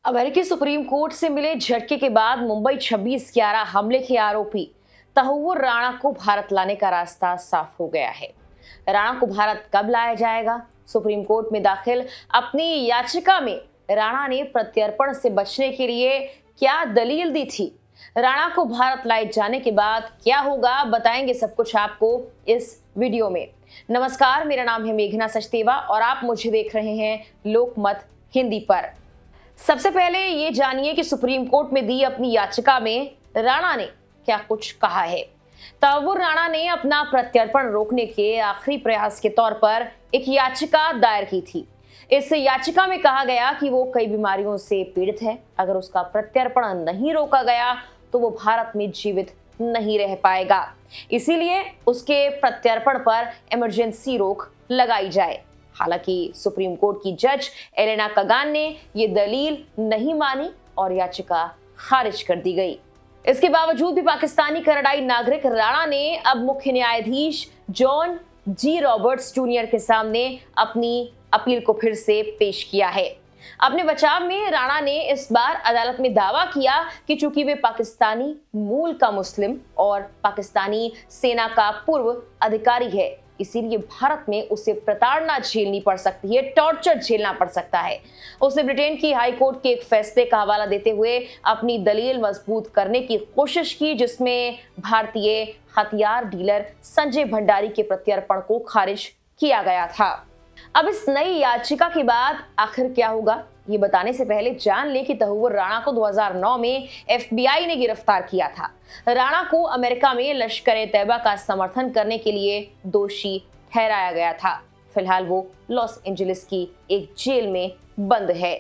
अमेरिकी supreme court से मिले झटके के बाद मुंबई 26/11 हमले के आरोपी तहव्वुर राणा को भारत लाने का रास्ता साफ हो गया है। राणा को भारत कब लाया जाएगा? सुप्रीम कोर्ट में दाखिल अपनी याचिका में राणा ने प्रत्यर्पण से बचने के लिए क्या दलील दी थी? राणा को भारत लाए जाने के बाद क्या होगा, बताएंगे सब कुछ आपको इस वीडियो में। नमस्कार, मेरा नाम है मेघना सचदेवा और आप मुझे देख रहे हैं लोकमत हिंदी पर। सबसे पहले ये जानिए कि सुप्रीम कोर्ट में दी अपनी याचिका में राणा ने क्या कुछ कहा है। तहव्वुर राणा ने अपना प्रत्यर्पण रोकने के आखिरी प्रयास के तौर पर एक याचिका दायर की थी। इस याचिका में कहा गया कि वो कई बीमारियों से पीड़ित है। अगर उसका प्रत्यर्पण नहीं रोका गया तो वो भारत में जीवित नहीं रह पाएगा, इसीलिए उसके प्रत्यर्पण पर इमरजेंसी रोक लगाई जाए। हालांकि सुप्रीम कोर्ट की जज एलेना कगान ने ये दलील नहीं मानी और याचिका खारिज कर दी गई। इसके बावजूद भी पाकिस्तानी कनाडाई नागरिक राणा ने अब मुख्य न्यायाधीश जॉन जी रॉबर्ट्स जूनियर के सामने अपनी अपील को फिर से पेश किया है। अपने बचाव में राणा ने इस बार अदालत में दावा किया कि चूंकि वे पाकिस्तानी मूल का मुस्लिम और पाकिस्तानी सेना का पूर्व अधिकारी है, इसीलिए भारत में उसे प्रताड़ना झेलनी पड़ सकती है, टॉर्चर झेलना पड़ सकता है। उसने ब्रिटेन की हाई कोर्ट के एक फैसले का हवाला देते हुए अपनी दलील मजबूत करने की कोशिश की, जिसमें भारतीय हथियार डीलर संजय भंडारी के प्रत्यर्पण को खारिज किया गया था। अब इस नई याचिका के बाद आखिर क्या होगा, ये बताने से पहले जान ले कि तहव्वुर राणा को 2009 में FBI ने गिरफ्तार किया था। राणा को अमेरिका में लश्कर-ए-तैयबा का समर्थन करने के लिए दोषी ठहराया गया था। फिलहाल वो लॉस एंजलिस की एक जेल में बंद है।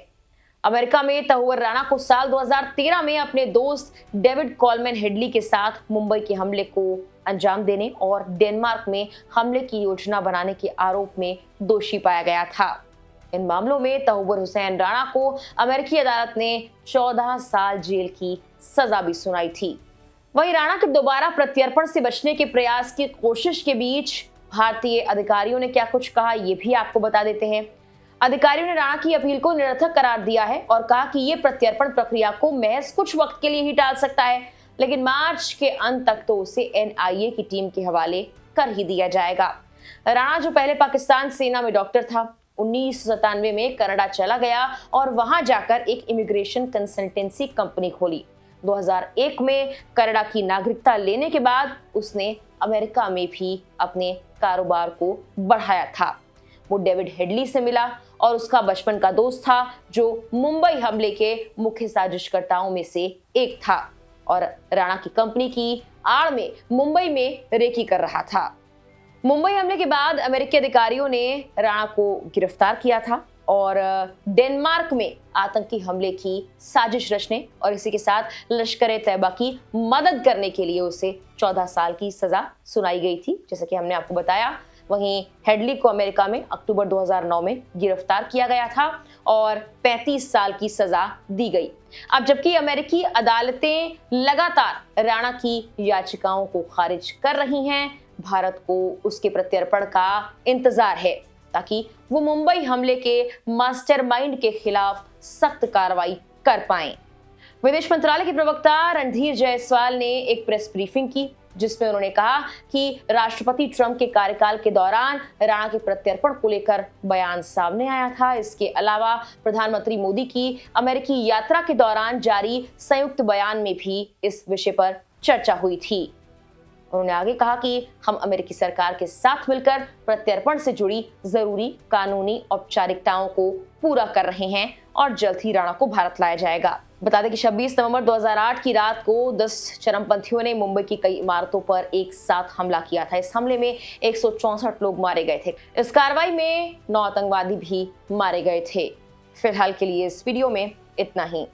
अमेरिका में तहव्वुर राणा को साल 2013 में अपने दोस्त डेविड कॉलमैन हेडली के साथ मुंबई के हमले को अंजाम देने और डेनमार्क में हमले की योजना बनाने के आरोप में दोषी पाया गया था। इन मामलों में तहव्वुर हुसैन राणा को अमेरिकी अदालत ने 14 साल जेल की सजा भी सुनाई थी। वहीं राणा के दोबारा प्रत्यर्पण से बचने के प्रयास की कोशिश के बीच भारतीय अधिकारियों ने क्या कुछ कहा, ये भी आपको बता देते हैं। अधिकारियों ने राणा की अपील को निरर्थक करार दिया है और कहा कि ये प्रत्यर्पण प्रक्रिया को महज कुछ वक्त के लिए ही टाल सकता है, लेकिन मार्च के अंत तक तो उसे NIA की टीम के हवाले कर ही दिया जाएगा। राणा, जो पहले पाकिस्तान सेना में डॉक्टर था, 1997 में कनाडा चला गया और वहां जाकर एक इमिग्रेशन कंसल्टेंसी कंपनी खोली। 2001 में कनाडा की नागरिकता लेने के बाद उसने अमेरिका में भी अपने कारोबार को बढ़ाया था। वो डेविड हेडली से मिला और उसका बचपन का दोस्त था, जो मुंबई हमले के मुख्य साजिशकर्ताओं में से एक था और राणा की कंपनी की आड़ में मुंबई में रेकी कर रहा था। मुंबई हमले के बाद अमेरिकी अधिकारियों ने राणा को गिरफ्तार किया था और डेनमार्क में आतंकी हमले की साजिश रचने और इसी के साथ लश्कर-ए-तैयबा की मदद करने के लिए उसे 14 साल की सजा सुनाई गई थी, जैसा कि हमने आपको बताया। वहीं हेडली को अमेरिका में अक्टूबर 2009 में गिरफ्तार किया गया था और 35 साल की सजा दी गई। अब जबकि अमेरिकी अदालतें लगातार राणा की याचिकाओं को खारिज कर रही हैं, भारत को उसके प्रत्यर्पण का इंतजार है ताकि वो मुंबई हमले के मास्टरमाइंड के खिलाफ सख्त कार्रवाई कर पाएं। विदेश मंत्रालय के प्रवक्ता रणधीर जायसवाल ने एक प्रेस ब्रीफिंग की, जिसमें उन्होंने कहा कि राष्ट्रपति ट्रंप के कार्यकाल के दौरान राणा के प्रत्यर्पण को लेकर बयान सामने आया था। इसके अलावा प्रधानमंत्री मोदी की अमेरिकी यात्रा के दौरान जारी संयुक्त बयान में भी इस विषय पर चर्चा हुई थी। उन्होंने आगे कहा कि हम अमेरिकी सरकार के साथ मिलकर प्रत्यर्पण से जुड़ी जरूरी कानूनी औपचारिकताओं को पूरा कर रहे हैं और जल्द ही राणा को भारत लाया जाएगा। बता दें कि 26 नवंबर 2008 की रात को 10 चरमपंथियों ने मुंबई की कई इमारतों पर एक साथ हमला किया था। इस हमले में 164 लोग मारे गए थे। इस कार्रवाई में 9 आतंकवादी भी मारे गए थे। फिलहाल के लिए इस वीडियो में इतना ही।